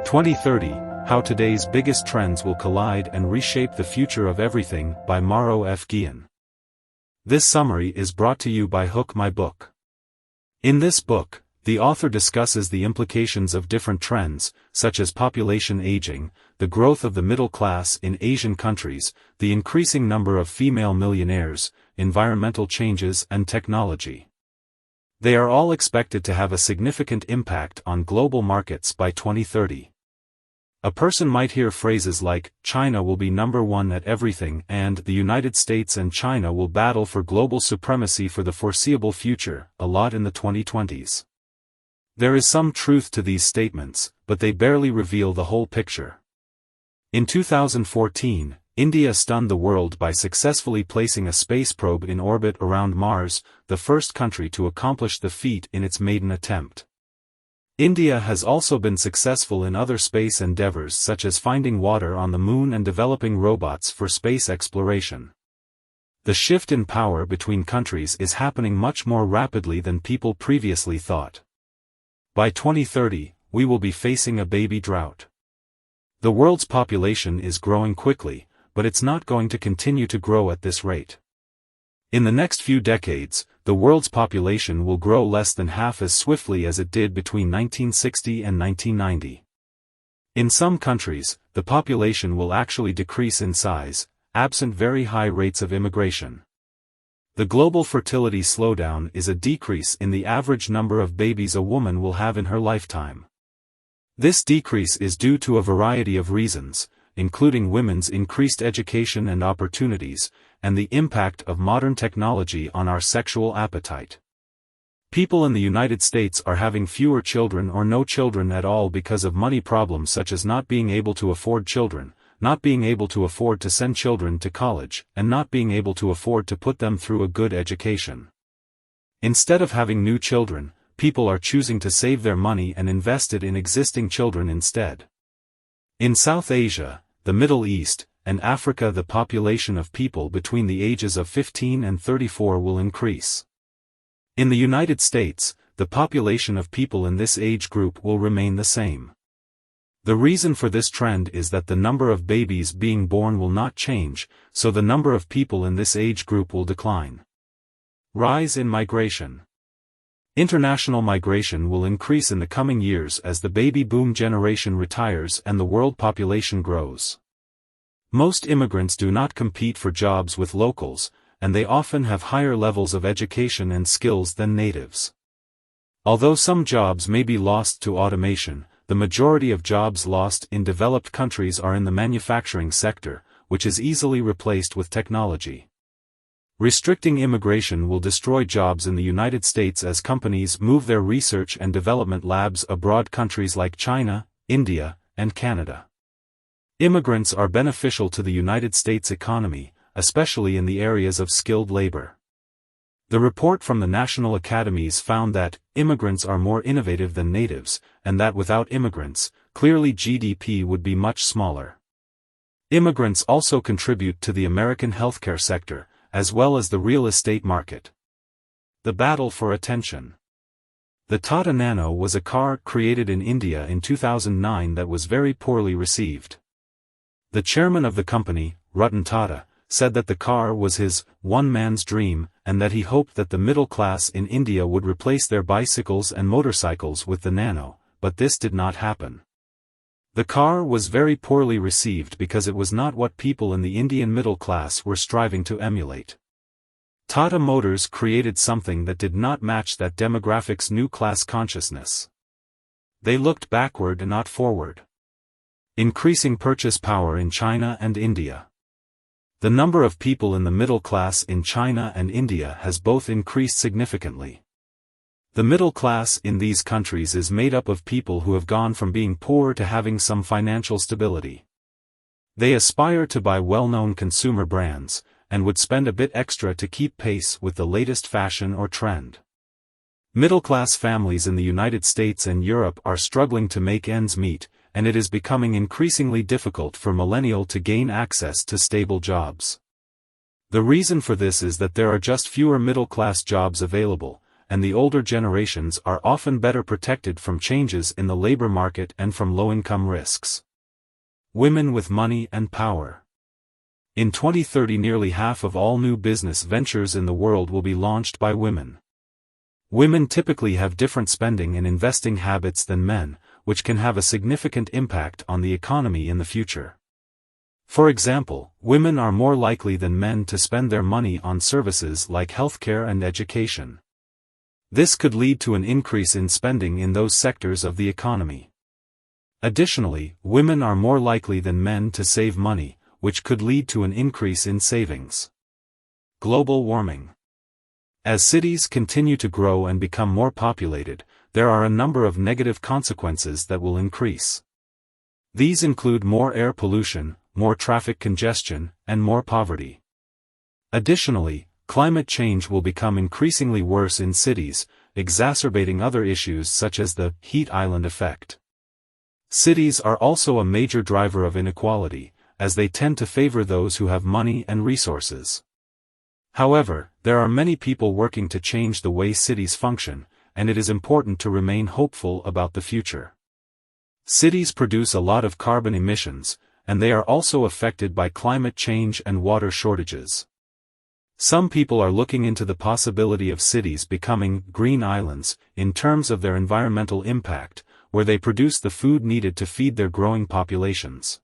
2030, How Today's Biggest Trends Will Collide and Reshape the Future of Everything by Mauro Guillen. This summary is brought to you by Hook My Book. In this book, the author discusses the implications of different trends, such as population aging, the growth of the middle class in Asian countries, the increasing number of female millionaires, environmental changes and technology. They are all expected to have a significant impact on global markets by 2030. A person might hear phrases like, China will be number one at everything, and the United States and China will battle for global supremacy for the foreseeable future, a lot in the 2020s. There is some truth to these statements, but they barely reveal the whole picture. In 2014, India stunned the world by successfully placing a space probe in orbit around Mars, the first country to accomplish the feat in its maiden attempt. India has also been successful in other space endeavors such as finding water on the moon and developing robots for space exploration. The shift in power between countries is happening much more rapidly than people previously thought. By 2030, we will be facing a baby drought. The world's population is growing quickly, but it's not going to continue to grow at this rate. In the next few decades, the world's population will grow less than half as swiftly as it did between 1960 and 1990. In some countries, the population will actually decrease in size, absent very high rates of immigration. The global fertility slowdown is a decrease in the average number of babies a woman will have in her lifetime. This decrease is due to a variety of reasons, including women's increased education and opportunities, and the impact of modern technology on our sexual appetite. People in the United States are having fewer children or no children at all because of money problems such as not being able to afford children, not being able to afford to send children to college, and not being able to afford to put them through a good education. Instead of having new children, people are choosing to save their money and invest it in existing children instead. In South Asia, the Middle East, and Africa, the population of people between the ages of 15 and 34 will increase. In the United States, the population of people in this age group will remain the same. The reason for this trend is that the number of babies being born will not change, so the number of people in this age group will decline. Rise in migration. International migration will increase in the coming years as the baby boom generation retires and the world population grows. Most immigrants do not compete for jobs with locals, and they often have higher levels of education and skills than natives. Although some jobs may be lost to automation, the majority of jobs lost in developed countries are in the manufacturing sector, which is easily replaced with technology. Restricting immigration will destroy jobs in the United States as companies move their research and development labs abroad, countries like China, India, and Canada. Immigrants are beneficial to the United States economy, especially in the areas of skilled labor. The report from the national academies found that immigrants are more innovative than natives, and that without immigrants, clearly GDP would be much smaller. Immigrants also contribute to the American healthcare sector, as well as the real estate market. The battle for attention. The Tata Nano was a car created in India in 2009 that was very poorly received. The chairman of the company, Ratan Tata, said that the car was his one man's dream, and that he hoped that the middle class in India would replace their bicycles and motorcycles with the Nano, but this did not happen. The car was very poorly received because it was not what people in the Indian middle class were striving to emulate. Tata Motors created something that did not match that demographic's new class consciousness. They looked backward and not forward. Increasing purchase power in China and India. The number of people in the middle class in China and India has both increased significantly. The middle class in these countries is made up of people who have gone from being poor to having some financial stability. They aspire to buy well-known consumer brands, and would spend a bit extra to keep pace with the latest fashion or trend. Middle-class families in the United States and Europe are struggling to make ends meet, and it is becoming increasingly difficult for millennials to gain access to stable jobs. The reason for this is that there are just fewer middle-class jobs available, and the older generations are often better protected from changes in the labor market and from low-income risks. Women with money and power. In 2030, nearly half of all new business ventures in the world will be launched by women. Women typically have different spending and investing habits than men, which can have a significant impact on the economy in the future. For example, women are more likely than men to spend their money on services like healthcare and education. This could lead to an increase in spending in those sectors of the economy. Additionally, women are more likely than men to save money, which could lead to an increase in savings. Global warming. As cities continue to grow and become more populated, there are a number of negative consequences that will increase. These include more air pollution, more traffic congestion, and more poverty. Additionally, climate change will become increasingly worse in cities, exacerbating other issues such as the heat island effect. Cities are also a major driver of inequality, as they tend to favor those who have money and resources. However, there are many people working to change the way cities function, and it is important to remain hopeful about the future. Cities produce a lot of carbon emissions, and they are also affected by climate change and water shortages. Some people are looking into the possibility of cities becoming green islands, in terms of their environmental impact, where they produce the food needed to feed their growing populations.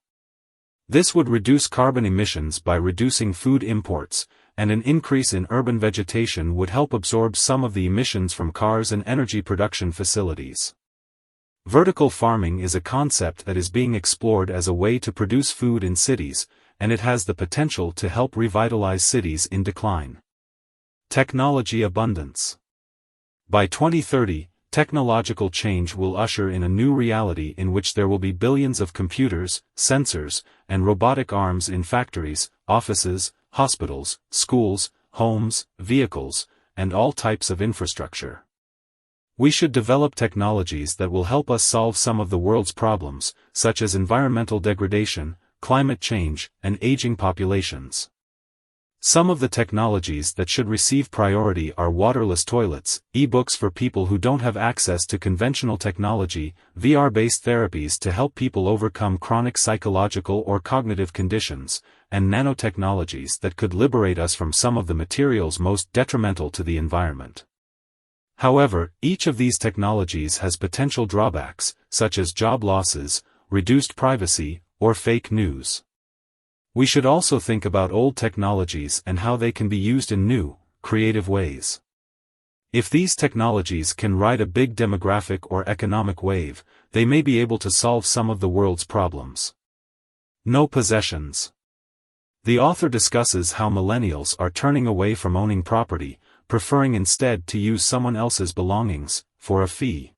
This would reduce carbon emissions by reducing food imports, and an increase in urban vegetation would help absorb some of the emissions from cars and energy production facilities. Vertical farming is a concept that is being explored as a way to produce food in cities, and it has the potential to help revitalize cities in decline. Technology abundance. By 2030, technological change will usher in a new reality in which there will be billions of computers, sensors, and robotic arms in factories, offices, hospitals, schools, homes, vehicles, and all types of infrastructure. We should develop technologies that will help us solve some of the world's problems, such as environmental degradation, climate change, and aging populations. Some of the technologies that should receive priority are waterless toilets, e-books for people who don't have access to conventional technology, VR-based therapies to help people overcome chronic psychological or cognitive conditions, and nanotechnologies that could liberate us from some of the materials most detrimental to the environment. However, each of these technologies has potential drawbacks, such as job losses, reduced privacy, or fake news. We should also think about old technologies and how they can be used in new, creative ways. If these technologies can ride a big demographic or economic wave, they may be able to solve some of the world's problems. No possessions. The author discusses how millennials are turning away from owning property, preferring instead to use someone else's belongings, for a fee.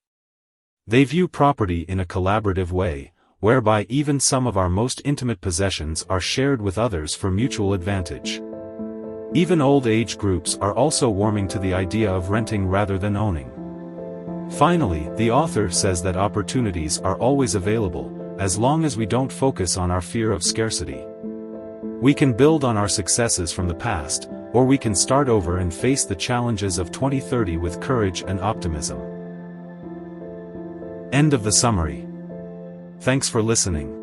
They view property in a collaborative way, whereby even some of our most intimate possessions are shared with others for mutual advantage. Even old age groups are also warming to the idea of renting rather than owning. Finally, the author says that opportunities are always available, as long as we don't focus on our fear of scarcity. We can build on our successes from the past, or we can start over and face the challenges of 2030 with courage and optimism. End of the summary. Thanks for listening.